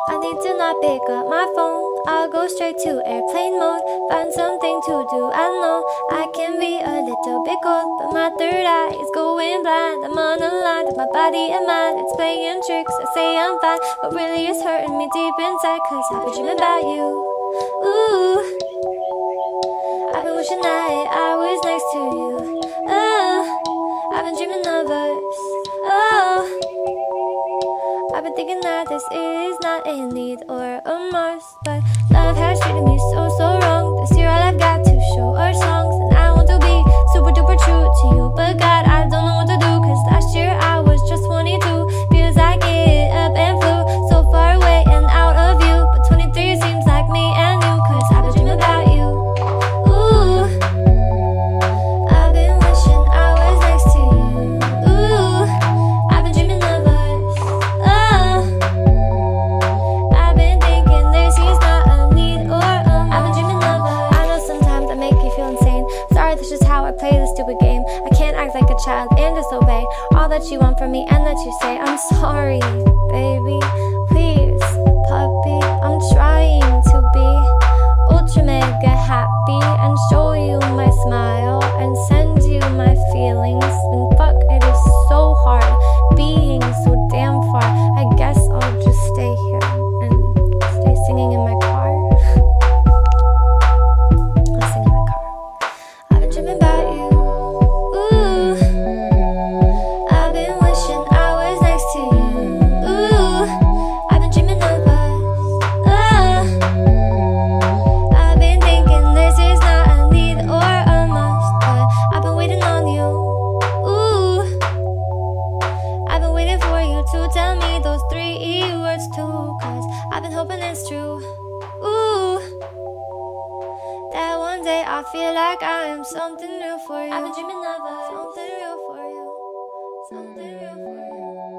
I need to not pick up my phone. I'll go straight to airplane mode. Find something to do. I know I can be a little bit cold, but my third eye is going blind. I'm on a line with my body and mind. It's playing tricks. I say I'm fine, but really it's hurting me deep inside. Cause I've been dreaming about you. Ooh, I've been wishing that I was next to you. Oh, I've been dreaming of us. Oh, I've been thinking that this is not a need or a must, but love has treated me so wrong. This year all I've got to show are songs, and I want to be super duper true to you, but God, I don't know what to do. Cause last year I was just 22. Feels like it up and flew so far away and out of you, but 23 seems like me and you. Cause I've been dreaming about you. Ooh, I've been wishing I was next to you. Ooh, I've been dreaming of us. Oh, I've been thinking this is not a need or a must. I've been dreaming of us. I know sometimes I make you feel insane. Sorry, that's just how I play this stupid game. I can't act like a child and disobey all that you want from me and that you say. I'm sorry, baby. Please, puppy. I'm trying to be ultra mega happy and show you my smile and send you my feelings. And fuck, it is so hard being so damn far. I guess I'll just stay here and stay singing in my car. I'll sing in my car. I've been dreaming about you. Ooh, I've been wishing I was next to you. Ooh, I've been dreaming of us. Oh, I've been thinking this is not a need or a must, but I've been waiting on you. Ooh, I've been waiting for you to tell me those 3 words too. Cause I've been hoping it's true. Ooh, that one day I feel like I am something real for you. I've been dreaming of us. Something real for you. Something real for you.